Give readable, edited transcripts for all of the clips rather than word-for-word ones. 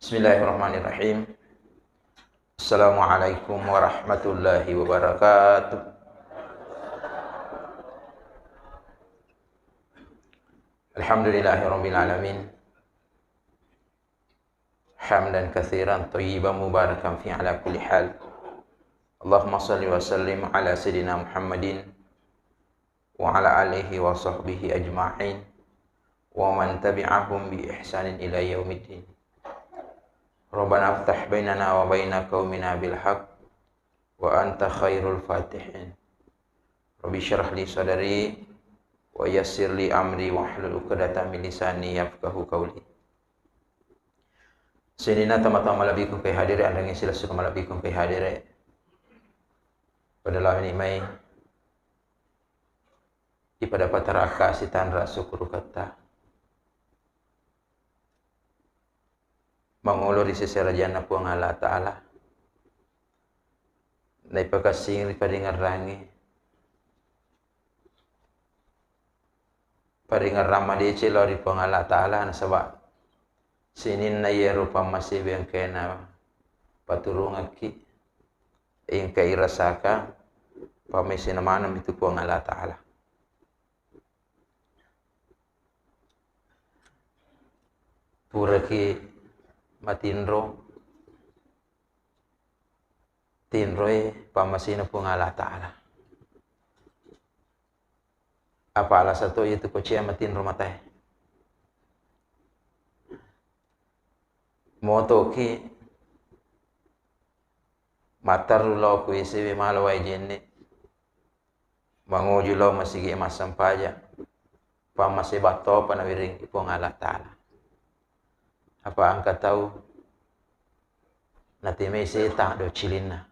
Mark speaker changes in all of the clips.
Speaker 1: Bismillahirrahmanirrahim. Assalamualaikum warahmatullahi wabarakatuh. Alhamdulillahirabbil alamin. Hamdan katsiran thayyiban mubarakan fi ala kulli hal. Allahumma shalli wa sallim ala sayidina Muhammadin wa ala alihi wa sahbihi ajma'in wa man tabi'ahum bi ihsanin ila yaumiddin. Rabbana aftah bainana wa baina qaumina bil haqq wa anta khairul fatihin. Rabbi syrah li sadri wa yassir li amri wa hlul 'uqdatam min lisani yafqahu qawli. Senina tama-tama labikum kay hadire andang sila suka malabikum kay hadire. Pada lawan ini mai ipada pataraka sitanra syukur kata. Mangulur isi serajana puang Allah Ta'ala. Nai pakasing paringar rangi. Paringar ramah di celori puang Allah Ta'ala. Nasabak sinin na yerupa masih yang kena paturung aki. Yang kai rasaka pamisi namanam itu puang Allah Ta'ala. Puraki matinro tinroe pamasina pung Allah Ta'ala. Apa alas satu itu kocia matinro matai moto ki mataru lo ku isiwi malawai jenne manguju lo masigi masam paja pamasi bato panawiring ipung Allah Ta'ala. Apa angka tahu nati mese tak do cilina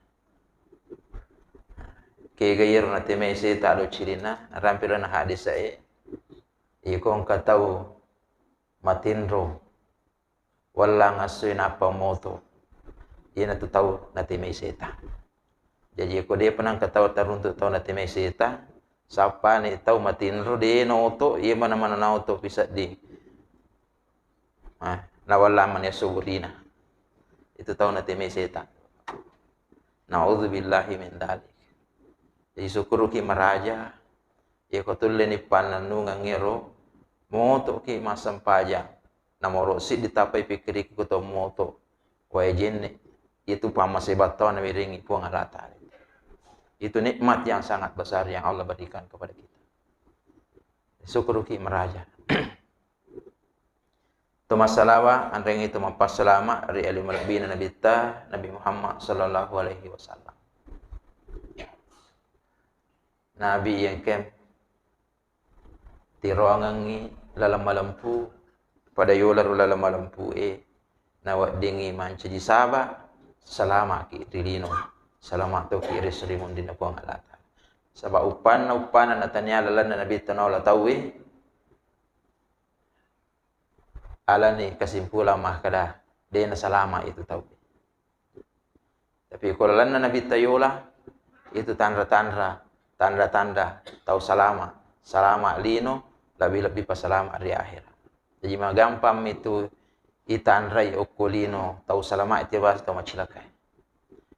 Speaker 1: ke gayir nati mese tak do cilina rampiran hadis saya iko angka tahu matinro wala ngasuin apa moto ina tu tahu nati mese ta jadi ko dia penang kataw taruntuk tahu nati mese ta sapa ni tahu matinro de noto ia mana-mana nauto bisa di nawalaman ya suburina itu tahu nanti meseta. Na'udzubillahi min dzalik. Jadi syukur ki maraja ya kotulle ni pananu ngero moto ki masam paja namoro si ditapai pikiri ko to moto wa jenne itu pamase baton wiringi puang Allah Ta'ala. Itu nikmat yang sangat besar yang Allah berikan kepada kita. Syukur ki maraja. Tuma salawa andeng itu mampas selama dari alim rabbina Nabi Muhammad sallallahu alaihi wasallam. Nabi yang kem tiroangangi lalam malampu pada yolar lalam malampu nawak dengi mancaji saba selama ki rilino selama to ki resrimun dina puang Allah Ta'ala. Sabab upan natanya lalan Nabi tanola tawi ala ni kesimpulan mah kada dia selama itu tahu. Tapi kalau lana Nabi tayola itu tanda-tanda tahu salama lino lebih pas salama di akhir. Jadi mah gampang itu itandrai okulino tahu salama itu bahas tahu macilakai.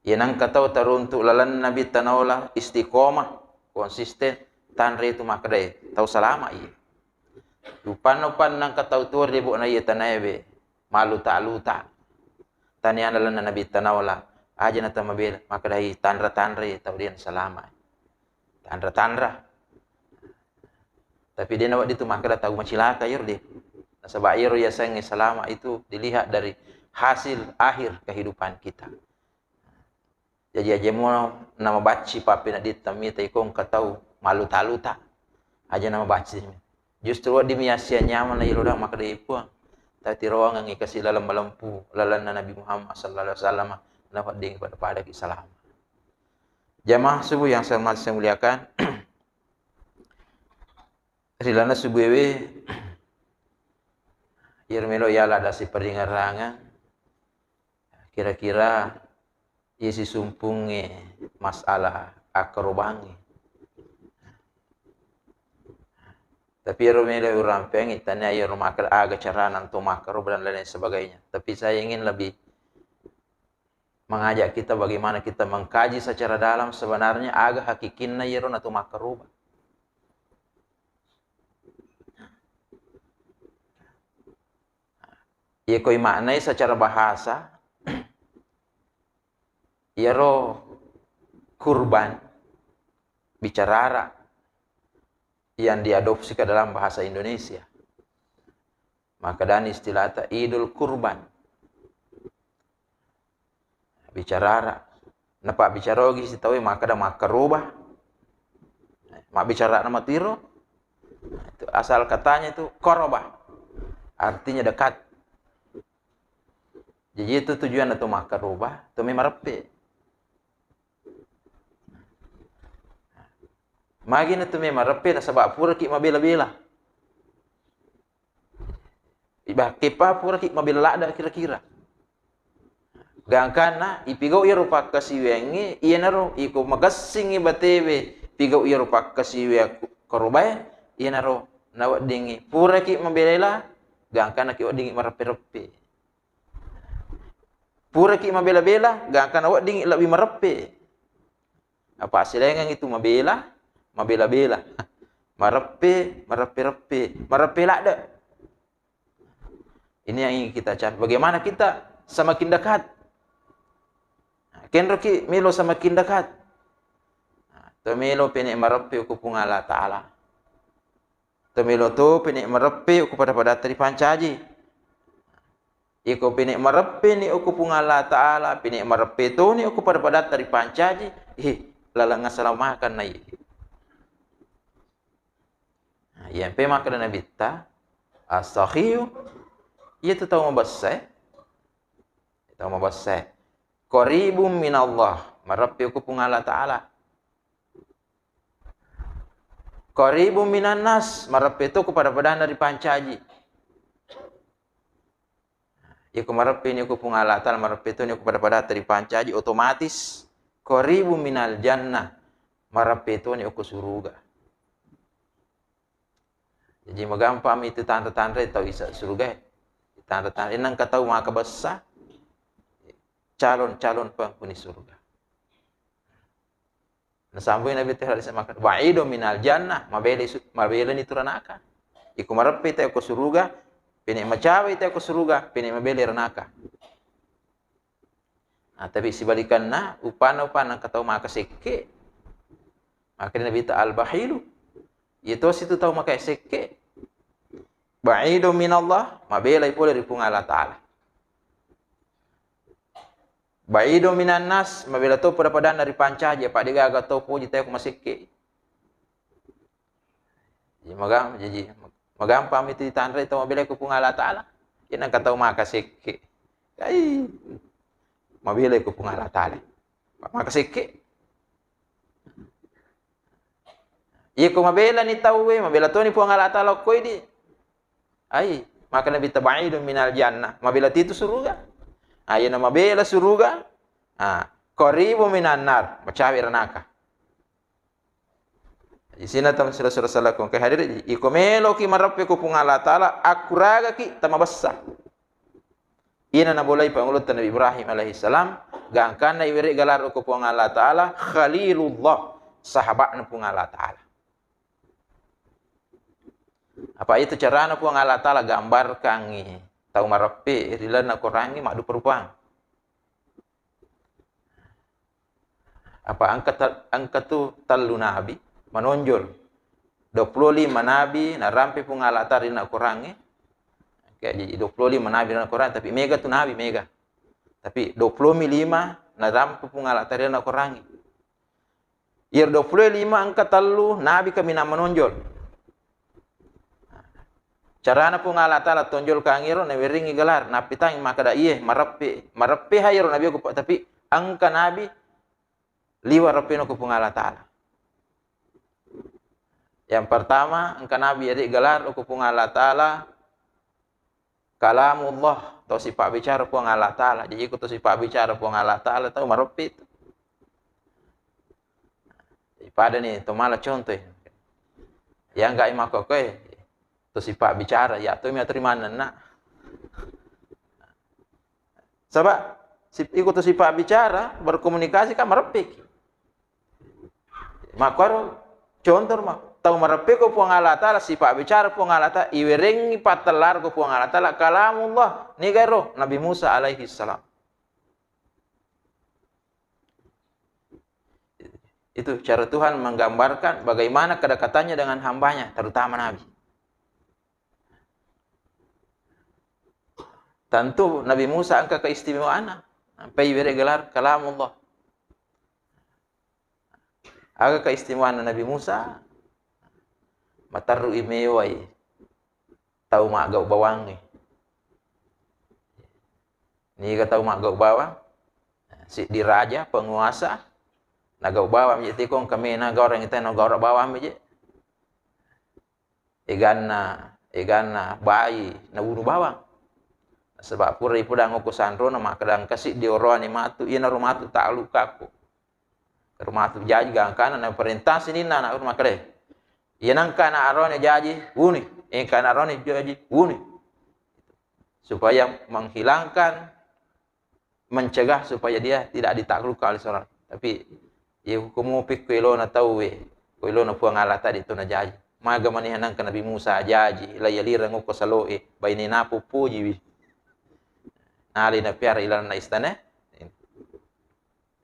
Speaker 1: Ya nang kata taruntuk lalan Nabi tanola istiqomah konsisten tandrai itu mah kada tahu salama iya. Upan nang katau tuar dia buat naya tanaibe malu tak tanian lalan Nabi tanawala aja nata mabel maka dahi tandra tau dia selama tandra tapi dia nawat itu maka tahu macilaka yor dia sebab yor ya sangi selama itu dilihat dari hasil akhir kehidupan kita. Jadi aja mau nama baci papi nak ditamita ikong katau malu tak aja nama baci. Justru di miasia nyaman na iroda maka dia puang. Tati rawang ngi kasih lalam malampu lalan Nabi Muhammad sallallahu alaihi wasallam dapat ding pada salam. Jamaah subuh yang saya muliakan. Rilana subuh we irmelo yala dasi peringarangan. Kira-kira isi sumpungi masalah akrobangi. Tapi rumele orang pengen tanya ya rumah aga cara nanto makro dan lain sebagainya. Tapi saya ingin lebih mengajak kita bagaimana kita mengkaji secara dalam sebenarnya aga hakikinna ya atau makro. Ya koi maknai secara bahasa ya kurban bicara yang diadopsi ke dalam bahasa Indonesia. Maka dan istilah Idul Kurban. Bicara napa bicara lagi si tahu maka ada makarubah. Mak bicara nama tiro. Itu asal katanya itu korobah. Artinya dekat. Jadi itu tujuan atau makarubah, itu memarepe. Magi na tume marape na sabab pura ki mabela-bela. Iba kepa pura ki mabela ada kira-kira. Gangkana ipigo iya rupa kasiwengi iya naro iko magasingi batebe pigo iya rupa kasiwe korobay iya naro nawa dingi pura ki mabela gangkana ki dingi marape-rape. Pura ki mabela-bela gangkana wa dingi lebih marape. Apa silengan itu mabela-bela, marape lah ada. Ini yang ingin kita cari. Bagaimana kita semakin dekat? Kenro ki milo semakin dekat. Tomilo penik marape ku pungala Ta'ala. Tomilo tu penik marape ku pada teri pancaji. Iko penik marape ni ku pungala Ta'ala, penik marape tu ni ku pada teri pancaji. Lalang ngasalamakan na yang pema kada nabi ta as-sakhiyu itu tahu mabasai qaribum minallah marabbi ku pungala Ta'ala qaribum minan nas marabbi itu kepada dari pancaji iku marabbi ni ku pungala Ta'ala marabbi itu ni kepada dari pancaji otomatis qaribum minal jannah marabbi itu ni ku surga. Jadi magampam itu tanda-tanda tahu isa surga. Tanda-tanda inang katahu maka besar calon-calon penghuni surga. Nasambung Nabi Tuhan makan wa'idu minal jannah mabele ni turanaka. Iku marape tayo ko surga, pini macawe tayo ko surga, pini mabele ranaka. Nah, tapi sibalikan na upana katahu maka sekke. Maka Nabi ta al-bahilu. Itu situ tahu maka sekke. Ba'idu minallah, mabelai pula dari pungala Ta'ala. Ba'idu minan nas, mabela tu pada dari pancaja, pak dia agak tahu puji tahu masike. Jadi magampam itu ditandai itu mabelai ku pungala Ta'ala. Ina katahu maka sekke. Ai. Mabelai ku pungala Ta'ala. Maka sekke. Iya ko mabela ni tahu mabela tu ni pungala Ta'ala koi di. Ai, maka Nabi taba'idu minal jannah. Mabela itu surga. Ayo nama mabela surga. Qaribu minan nar. Macawi ranaka. Di sini tam surah salakum ke hadir iko melo ki marappe ku pungala Ta'ala akuraga ki tamabassa. Ina na bolai pangulut Nabi Ibrahim alaihi salam gangkan na iwiri galar ku pungala Ta'ala Khalilullah sahabat na pungala Ta'ala. Apa itu cara na puang Allah Ta'ala gambar kangi tahu marape rilan na korangi madu perupang. Apa angkat tu talu nabi menonjol 25 nabi na rampe puang Allah Ta'ala na korangi. Kayak jadi 25 nabi na korangi tapi mega tu nabi mega. Tapi 25 na rampe puang Allah Ta'ala na korangi. Ir 25 angkat talu nabi kami na menonjol. Carana pun Allah Ta'ala tonjol ka angiro na wiringi galar na pitang maka da iye marape hayro nabi ko tapi angka nabi liwa rapeno ko pun Allah Ta'ala. Yang pertama angka nabi ari galar ko pun Allah Ta'ala kalamullah to si pak bicara pun Allah Ta'ala. Jadi ko to si pak bicara pun Allah Ta'ala tahu marape itu. Pada ni to mala contoh. Yang enggak imako koe to si Pak bicara ya to mi terima na. Sebab ikut si Pak bicara berkomunikasi kan merepik. Makaro contoh mah tahu merepik ko puang Allah Taala si Pak bicara puang Allah Taala iwerengi patelar ko puang Allah Taala kalamullah ni garo Nabi Musa alaihi salam. Itu cara Tuhan menggambarkan bagaimana kedekatannya dengan hambanya, terutama Nabi. Tentu Nabi Musa angka keistimewaan sampai beri gelar kalamullah. Aga keistimewaan Nabi Musa mataru imewai tahu mak gau bawang ni ka tahu mak gau bawang si diraja penguasa na gau bawang jadi kong kami na gau orang itu na gau bawang je egana bayi na buru bawang sebab pura ipudang ko sanro na makadang kasih dioroni matu ina rumatu tak lukaku rumah tu jaji gangkana na perintah sini na rumah kere yang kana arone jaji uni kana arone jaji uni supaya menghilangkan mencegah supaya dia tidak ditaklukkan oleh seorang tapi ye hukumu pikilo na tawe koilo na puang ala tadi tu na jaji maga manihanang ka Nabi Musa jaji la yalira ngoko saloe baini na pupuji ali na piara ilan na istana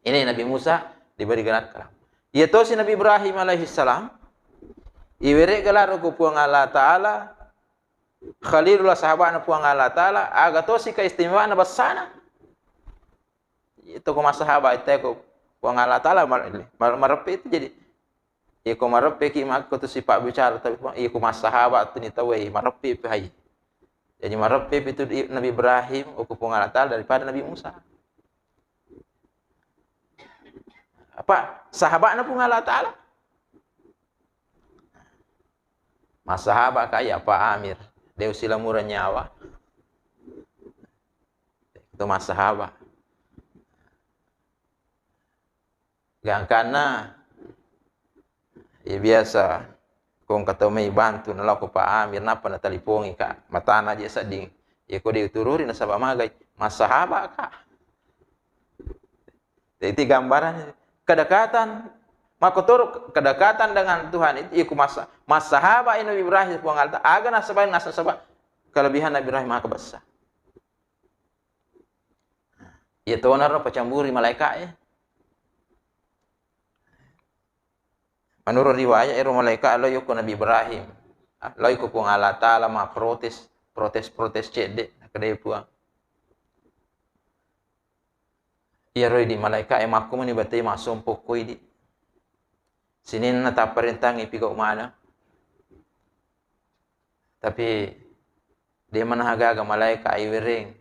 Speaker 1: ini Nabi Musa diberi gelar kalam. Yaitu si Nabi Ibrahim alaihissalam iwere gelar ku puang Allah Ta'ala Khalilullah sahabat na puang Allah Ta'ala aga to si keistimewaan na basana itu ko masahabat itu ko puang Allah Ta'ala marepe itu jadi iko marepe ki mak ko to si Pak bicara tapi iko masahabat tu ni tawe marepe pe hai jadi marepe itu Nabi Ibrahim ku puang Allah Ta'ala daripada Nabi Musa. Apa sahabatnya pun Allah Ta'ala mas sahabat kaya Pak Amir dia usila murah nyawa itu mas sahabat gangkana ya biasa kong ketemu bantu nalaku Pak Amir napa na talipongi kak matana aja seding ya kau ditururi na sabak magai mas sahabat kak jadi gambaran kedekatan maka turut kedekatan dengan Tuhan itu iku mas sahabat Nabi Ibrahim puang alta aga nasabah kelebihan Nabi Ibrahim maka besar ya tonar pecamburi malaikat ya menurut riwayat itu malaikat lo yuko Nabi Ibrahim lo yuko puang Allah Ta'ala ma protes cedek kedai puang iya roi di malaikat emakku meni batai masum pokoi di sini na tak perintah ngipi kau mana tapi dia menahaga malaikat iwering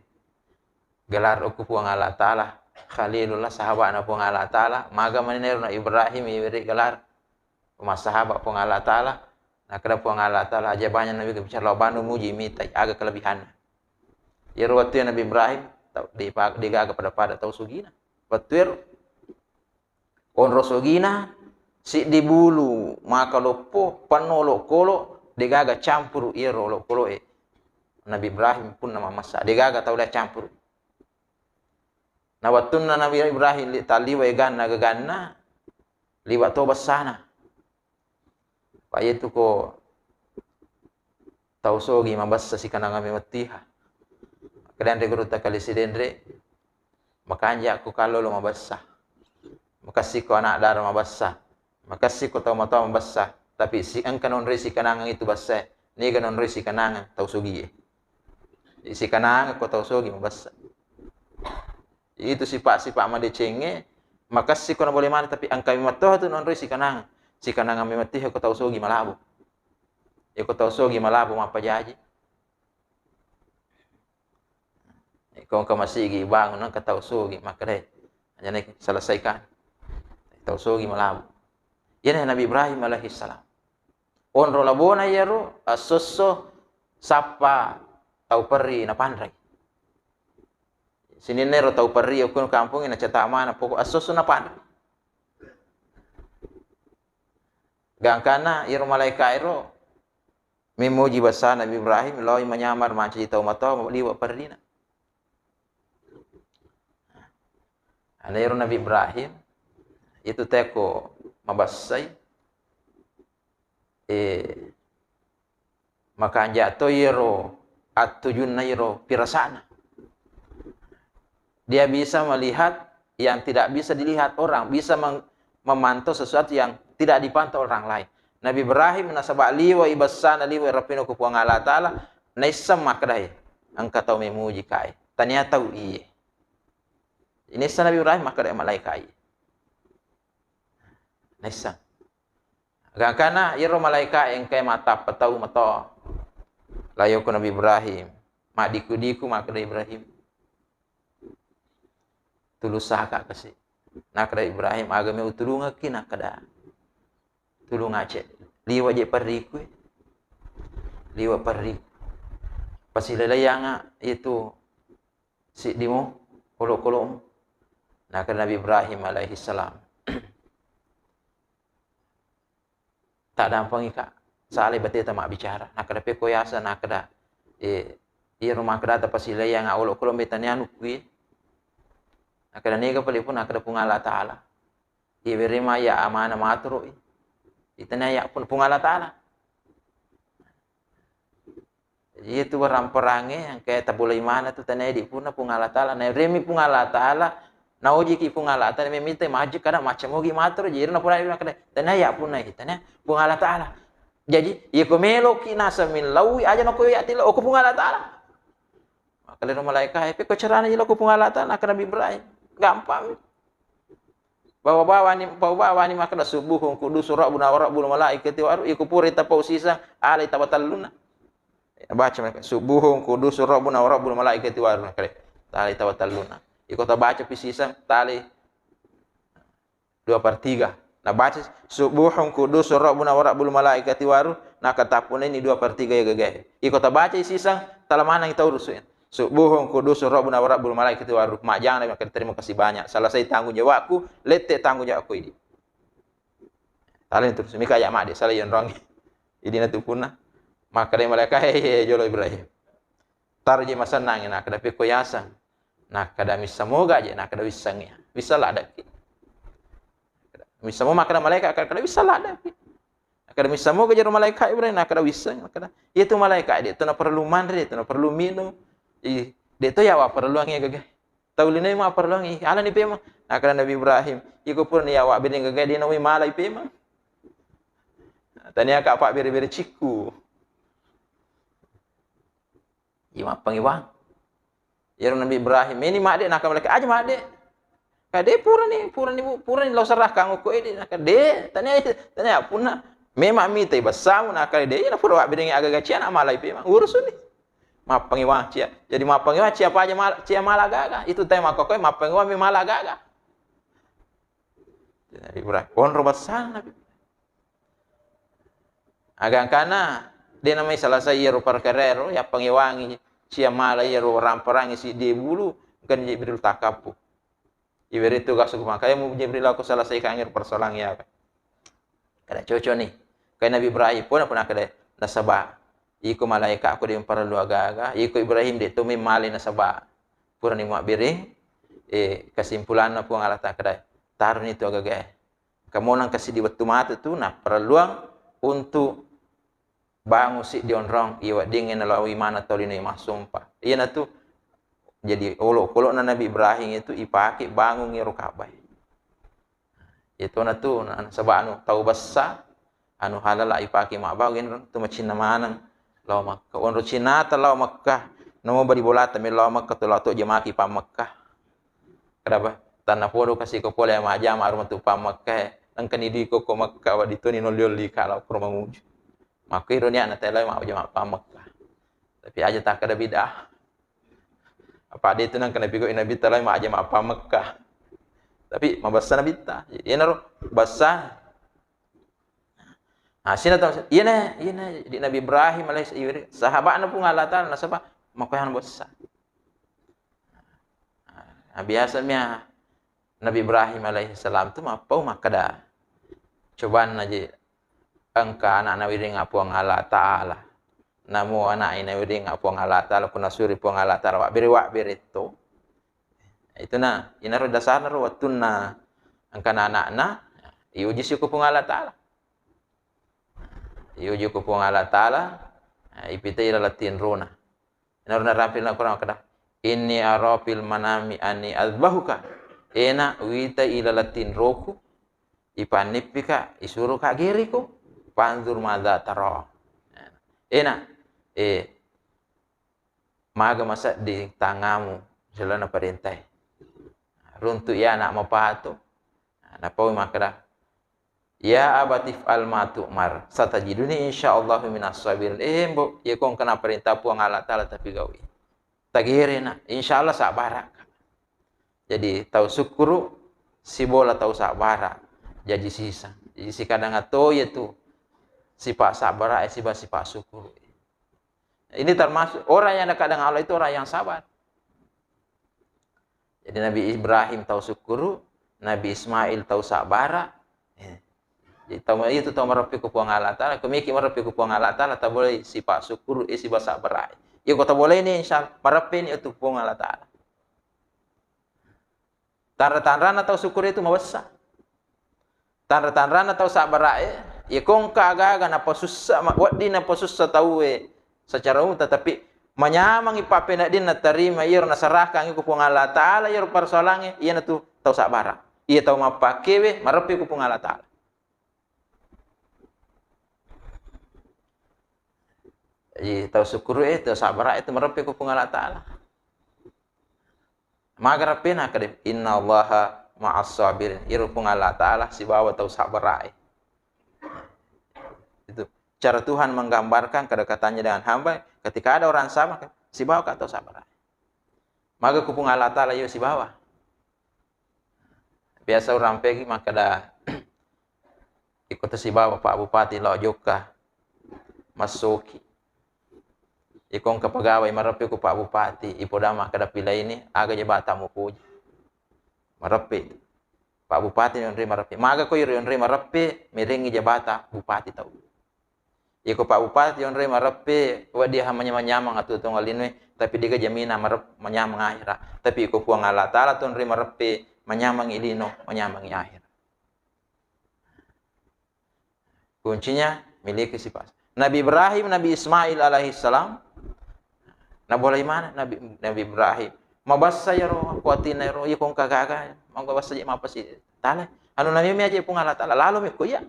Speaker 1: gelar aku puang Allah Ta'ala Khalilullah sahabat na puang Allah Ta'ala maga manineru na Ibrahim iwering gelar mas sahabat puang Allah Ta'ala na kada puang Allah Ta'ala aja banyak nabi bicara lobanu muji mitai aga kelebihan ya waktu Nabi Ibrahim digaga pada tahu sugina betul on rosogina si dibulu maka lopo panolo kolo digaga campur iro lo kolo Nabi Ibrahim pun nama masa digaga tahu dah campur na wattunna Nabi Ibrahim li taliwa ganna gaganna liwat to basana pa itu ko tahu sogi mabassa si kananga matiha kedan regrota kali sidendre makanya aku kalau lo mabassa makasih ko anak dara mabassa makasih ko tahu mabassa tapi si engkanon resi kanangan itu bassa ni kanon resi kanangan tahu sogi si kanangan ko tahu sogi mabassa itu sifat made cenge makasih ko na boleh mana tapi angka mimatoh tu non resi kanangan si kanangan mimati ko tahu sogi malabu ko tahu sogi malabu apa jaji kau masih gi bangun nang kataw sogi makare hanya naik selesaikan tahu sogi malabu ini Nabi Ibrahim alaihi salam on rolabona yaro asosso sapa tau peri na pandrai sini nero tau peri aku kampung ina cetak mana pokok asosso na pandrai gangkana iro malaikat iro memuji besar Nabi Ibrahim loi menyamar macam itu mata liwa perdina. Anairu Nabi Ibrahim itu teko mabasai maka jatuh yero atujun nairo pirasana. Dia bisa melihat yang tidak bisa dilihat orang, bisa memantau sesuatu yang tidak dipantau orang lain. Nabi Ibrahim nasabak liwa ibasana liwa rapino ku puang Allah Ta'ala naisam makdai angka tau memuji kai tanya tahu iye ini Nabi Ibrahim makdai malaikai naisam karena iro malaikai yang kai mata petau mata layo ku Nabi Ibrahim mak diku makdai Ibrahim tulus saka kasih nakda Ibrahim agame utulunga kina kada tulung aceh liwa je pariku liwa pariku pasilayanga itu si dimo kolok-kolok nakda Nabi Ibrahim alaihi salam tak dampang ika sale bateta mak bicara nakda pe koyasa nakda rumah kada pasilayanga olok-kolok betanya nukui nakda nega palipun nakda pungala taala iberima ya amana matru itanya ya pun pungala taala itu perange yang kayak tabulai mana tu tanah di puna pungala taala na remi pungala taala na oji ki pungala taala memite maju kada macam ogi matru jadi na pura kada tanah ya puna itanya pungala taala jadi ye komelo ki nasa min lawi aja na ko ya tilo ko pungala taala kalau malaikat pe ko carana jilo ko pungala taala nak Nabi Ibrahim gampang bawa-bawa ni maka subuh kudus rabbuna wa rabbul malaikati wa iku puri tapau sisa alai tabatalluna baca mereka subuh kudus rabbuna wa rabbul malaikati wa alai tabatalluna iku ta baca pisisa tali 2/3 nah baca subuh kudus rabbuna wa rabbul malaikati wa nah katapun ini 2/3 ya gege iku ta baca sisa talamana kita urusin subuhun kudus rabbuna wa rabbul malaikati wa ruh mak jangan terima kasih banyak selesai tanggung jawabku lete tanggung jawabku ini talin terus mika ya mak de salah yang rong ini natu punna maka de malaikat jolo Ibrahim tarje masanang nak kada pe koyasan nak kada misamoga je nak kada wisangnya bisa lah ada misamo maka malaikat kada bisa lah ada kada misamoga je malaikat Ibrahim nak kada wisang kada itu malaikat dia tu na perlu mandre tu na perlu minum dia tu ya wa perluangnya gege taulina ma perluangi ala ni pema nakala Nabi Ibrahim iko pun ya wa bedeng gege dia nawi malai pema tania ka pak bere-bere ciku ima pangiwang ya Nabi Ibrahim ini mak de nakala aja mak de kade pura ni lo serah kang ko ide nakala de tania punna memang mi tai basam nakala de ina pura wa bedeng aga gacian malai pema urusun ni mapangiwa cia jadi mapangiwa cia apa aja cia malagaga itu tema kokoi mapangiwa mi malagaga jadi Ibrahim pon robasan Nabi agang kana dia namanya salah satu perkerero ya pangiwangi cia mala yero ramperangi si di bulu kan Jibril takapu iberi itu gasuk makanya mu Jibril aku salah satu kangir persoalan ya kada cocok nih kayak Nabi Ibrahim pun kada nasaba iku malaikat aku di perlu aga-aga iku Ibrahim de tu mali nasaba purani mak biring kesimpulan apa ngalah tak kedai tarun itu aga-aga kamu nang kasih di batu mata tu nah perluang untuk bangun si dionrong iwa dingin lawi mana tolino imah sumpah iya na tu jadi olok-olok na Nabi Ibrahim itu ipake bangun ngiru kabai itu na tu sebab anu tahu besar anu halal ipake mak bawin tu macin manang law Makkah onro Cina law Makkah namo bari bolata me law Makkah to law to jemaki pa Makkah kenapa tanah podo kasih ko pole ma jama arma tu pa Makkah nang kanidi ko Makkah wa ditoni no lioli kalau kurma muju maka ironia na tela ma jama pa Makkah tapi aja tak kada bidah apa dia tu nang kana bigo inabi tala ma jama pa Makkah tapi mabasa nabi ta yenaro basa sini tahu iya di Nabi Ibrahim alaihissalam sahabatnya pun ngalatan nasabah makahan besar biasanya Nabi Ibrahim alaihissalam tu mapau makada cobaan aja engka anak nawi ring apuang Allah Ta'ala namo anak ina wedi ngak puang Allah taala kuna suri puang Allah taala wak beri itu. Itu na ina ro dasarna ro watunna angkana anak-anak iuji siku puang Allah taala. Iuji ku puang Allah taala ipita ila latin rona. Ina ro rampil na Quran kada. Inni arafil manami ani azbahuka. Ena wita ila latin roku ipanipika isuru ka geriku panzur madza tara. Ena maga masa di tangamu selana perintah runtu ya anak mapato na pau makada ya abatif al matu mar satajiduni insyaallah minas sabirin mbok ye kong kena perintah puang Allah taala tapi gawi tagirena insyaallah sak barak jadi tahu syukuru si bola tahu sak barak jadi sisa jadi si kadang atau yaitu sifat sabar sifat syukur. Ini termasuk orang yang dekat dengan Allah itu orang yang sabar. Jadi Nabi Ibrahim tahu syukur, Nabi Ismail tahu sabar. Jadi tahu itu tahu merapi ku puang Allah taala, kemiki merapi ku puang Allah taala tak boleh sifat syukur, sifat sabar. Ya kau tak boleh ni insyaallah merapi ni itu puang Allah taala. Tanda-tanda tahu syukur itu mawassa. Tanda-tanda tahu sabar ya kong kagaga napa susah wadi napa susah tahu secara umum tetapi menyamang ipape nak din nak terima ia na sarahkan ku puang Allah taala ia persoalannya ia na tu tahu sabara ia tahu mapake we marepi ku puang Allah taala. Jadi tahu syukur tahu sabara itu marepi ku puang Allah taala. Magarape na kadem innallaha ma'as sabirin ia puang Allah taala si bawa tahu sabara. Itu cara Tuhan menggambarkan kedekatannya dengan hamba ketika ada orang sabar si bawa atau sabar maka kupung Allah taala yo si bawa biasa orang pergi maka dah ikut si bawa Pak Bupati Lau Joka masuki ikong ke pegawai marapi ku Pak Bupati ipodama kada pilih ini aga jabatan mu puji marapi Pak Bupati yon marapi maka ko yon marapi miringi jabatan bupati tahu. Iko Pak Bupati yon rema rapi wa dia manyamang atu tong alinwe tapi diga jamina marap manyamang akhirat tapi iko puang Allah taala ton rema rapi manyamang ilino manyamang akhirat. Kuncinya miliki sifat. Nabi Ibrahim, Nabi Ismail alaihi salam na boleh mana Nabi Ibrahim mabassa ya ro kuatina ro iko kagaga mabassa je mapasi taala anu nabi mi aje puang Allah taala lalu mi ko ya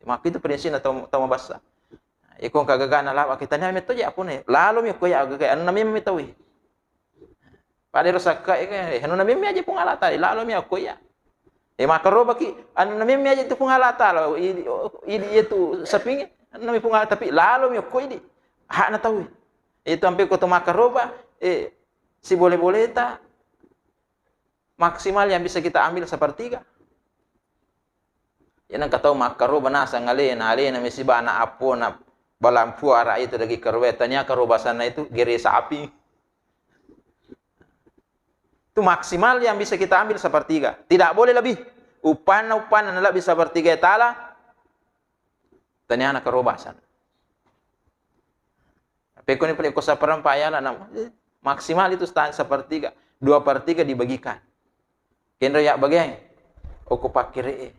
Speaker 1: maka itu prinsip atau mabassa ikong kagagana lawa kita nya meto ya apune lalu mi ko ya gaga anu nami mi tawi pade rosaka anu nami mi aje pung Allah taala lalu mi ko ya makaro baki anu nami mi aje tu pung Allah taala itu sapingi anu nami pung Allah tapi lalu mi ko ini hak na tawi itu ampe ko to makaroba si boleh-boleh ta maksimal yang bisa kita ambil sepertiga. Yan ang kataw makaroba nasa ngalena alena misiba na apo na balampu ara itu lagi kerwetanya kerubasan itu geri sapi. Itu maksimal yang bisa kita ambil sepertiga. Tidak boleh lebih. Upan adalah bisa sepertiga tala. Tanya anak kerubasan. Tapi kau ni pilih kosa perampayala maksimal itu sepertiga. 2/3 dibagikan. Kena ya bagian. Oku pakir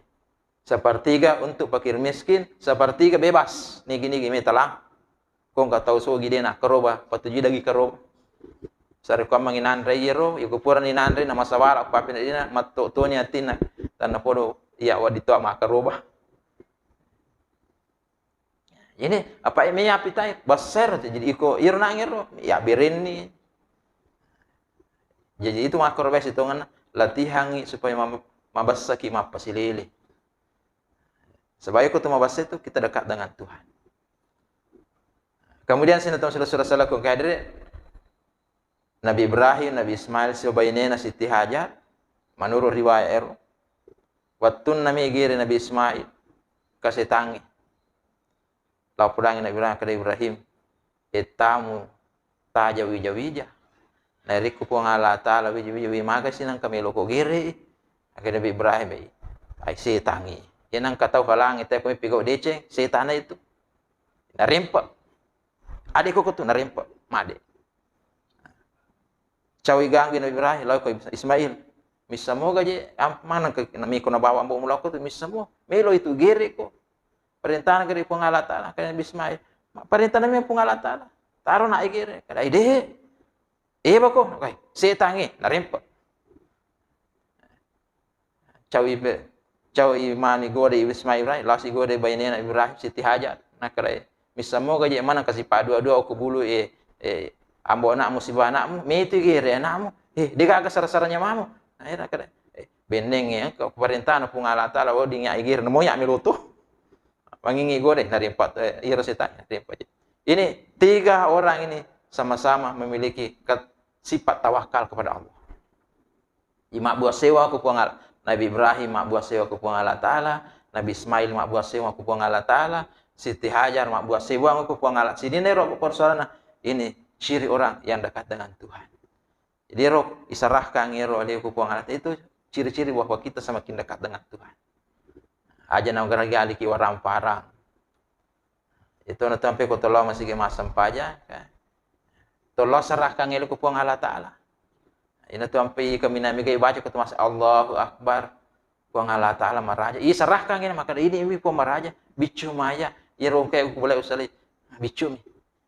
Speaker 1: sepertiga untuk fakir miskin, sepertiga bebas. Nigi metalang. Kau nggak tahu so gidena keroba, patuji lagi keroba. Sari kau manginandre yero, iku pura ni nandre nama sawara papin dina matto tonya tina tanah podo iya wadito ama keroba. Ini apa ini apitai besar jadi iko iro nangiro ya birin nih. Jadi itu makro bes itu kan latihangi supaya mabasaki mapasilili. Sebab itu mabasa itu kita dekat dengan Tuhan. Kemudian sinatong sila kung kadire Nabi Ibrahim, Nabi Ismail sibainena Siti Hajar menurut riwayat ero. Wattun nami giri Nabi Ismail kasih tangi. Lau pudangi Nabi Ibrahim kada Ibrahim etamu tajawi-jawija. Nariku puang Allah Ta'ala wiji-wiji maga sinang kami loko giri. Akhirnya Nabi Ibrahim ay setangi. Yan ang kataw kalangit ay kami pigaw dece, setana itu. Narimpa. Adik ko tu narimpa made. Cawi ganggi Nabi Ibrahim lalu ko Ismail. Misa mo gaje mana ke nami ko nabawa ambo mula ko tu misa mo. Melo itu gere ko. Perintah negeri pun Allah Ta'ala kaya Nabi Ismail. Perintah nami pun Allah Ta'ala. Taruh na igere. Kada ide. Ba ko. Okay. Setangi narimpa. Cawi mani gode Ismail Ibrahim. Lasi gode bayinena Ibrahim Siti Hajar. Nakare. Misa mo gaje mana kasih dua-dua aku bulu ambo anakmu sibah anakmu, itu gere anakmu. Dia gak kesar-saranya mamu. Akhirnya kada. Bendeng ya ke pemerintahan pun Allah Ta'ala wo dinga igir nemo ya milutuh. Mangingi gore dari 4 ira setan dari 4. Ini 3 orang ini sama-sama memiliki sifat tawakal kepada Allah. Mak buah sewa ku puang Nabi Ibrahim mak buah sewa ku puang Allah Ta'ala, Nabi Ismail mak buah sewa ku puang Allah Ta'ala, Siti Hajar mak buah sewa ku puang Allah. Sini nero persoalan ini ciri orang yang dekat dengan Tuhan. Jadi roh isarahkan ngero oleh ku puang Allah itu ciri-ciri bahwa kita semakin dekat dengan Tuhan. Aja na garagali ki warang parang. Itu na tampe ko tolo masih ke masam paja kan. Tolo serahkan ngelo ku puang Allah Ta'ala. Ina tampe kami nami kay baca ko mas Allahu Akbar. Puang Allah Ta'ala maraja. Serahkan ngene maka ini puang maraja bicu maya. Iro kay ku boleh usali bicu mi.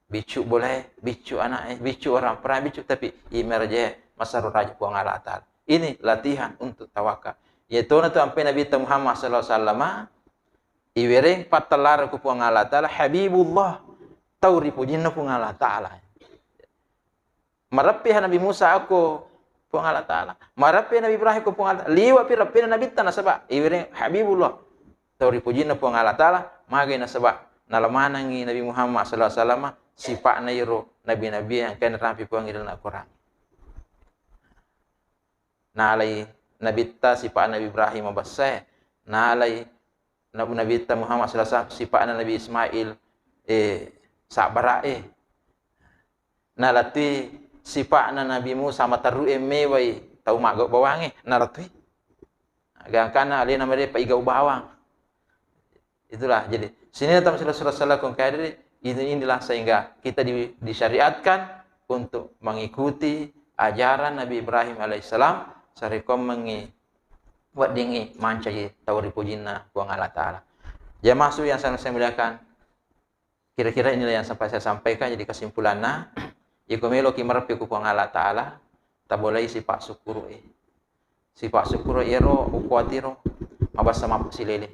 Speaker 1: Bicu boleh, bicu anak, bicu orang pernah bicu tapi imerje masarul raja puang Allah Ta'ala. Ini latihan untuk tawakal. Yaitu na tu ampe Nabi Muhammad sallallahu alaihi wasallam iwereng patalar ku puang Allah Ta'ala Habibullah tauri pujinna puang Allah Ta'ala. Marapi Nabi Musa aku puang Allah Ta'ala. Marapi Nabi Ibrahim ku puang Allah Ta'ala. Liwa pi rapi Nabi tanah sebab iwereng Habibullah tauri pujinna puang Allah Ta'ala magay na sebab nalamanangi Nabi Muhammad sallallahu alaihi wasallam sifat na iro nabi-nabi yang kena rapi puang ilal Al-Quran. Nalai Nabi ta sifat Nabi Ibrahim abasai. Nalai Nabi ta Muhammad sallallahu alaihi wasallam sifat Nabi Ismail sabara Nalati sifat Nabi Musa mataru mewai tau mak bawang nalatui. Gangkana ali nama dia paigau bawang. Itulah jadi sini dalam surah kong kadri inilah sehingga kita disyariatkan untuk mengikuti ajaran Nabi Ibrahim alaihissalam sarikom mengi buat dingi mancai tawari pujina buang Allah Ta'ala. Ya masuk yang saya muliakan. Kira-kira inilah yang sampai saya sampaikan jadi kesimpulannya. Ikumelo kimarapi ku buang Allah Ta'ala tak boleh sifat syukur sifat syukur ero ukuatiro mabasa mapasilele.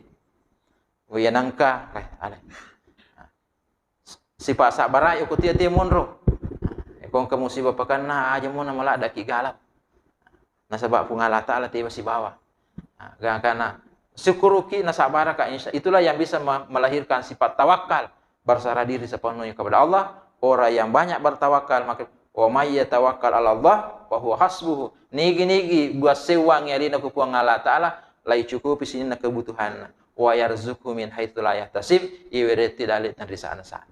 Speaker 1: Wiyanangka alay. Sifat sabar ayo kutia dia monro. Kung kamu musibah pakan na aja mo na malada ki galap. Na sebab pun Allah Ta'ala tiba si bawa. Karena syukuruki na sabar ka itulah yang bisa melahirkan sifat tawakal, berserah diri sepenuhnya kepada Allah. Orang yang banyak bertawakal maka wa may yatawakkal 'ala Allah wa huwa hasbuhu. Nigi buat sewang yalina ku puang Allah Ta'ala lai cukupi sinna kebutuhan. Wa yarzuqhu min haitsu la yahtasib iwirati dalit dari sana-sana.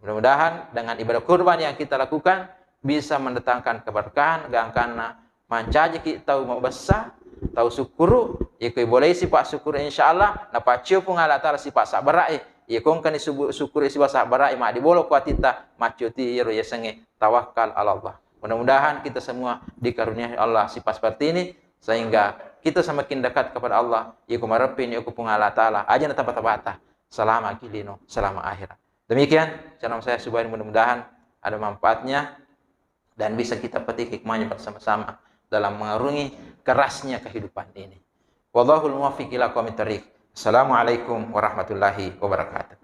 Speaker 1: Mudah-mudahan dengan ibadah kurban yang kita lakukan bisa mendatangkan keberkahan, gangkana mancaji kita tahu mau besar, tahu syukuru, ikut boleh sifat syukur insyaallah, napacio pun Allah Ta'ala sifat sabarai, ikon kan syukur sifat sabarai, mak dibolo kuatita, macuti yero yesenge tawakal Allah. Mudah-mudahan kita semua dikaruniai Allah sifat seperti ini sehingga kita semakin dekat kepada Allah. Iku marepin iku pun Allah Ta'ala aja na tabata-bata selama kilino selama akhirat. Demikian channel saya Subhan, mudah-mudahan ada manfaatnya dan bisa kita petik hikmahnya bersama-sama dalam mengarungi kerasnya kehidupan ini. Wallahul muwaffiq ila aqwamit thoriq. Assalamualaikum warahmatullahi wabarakatuh.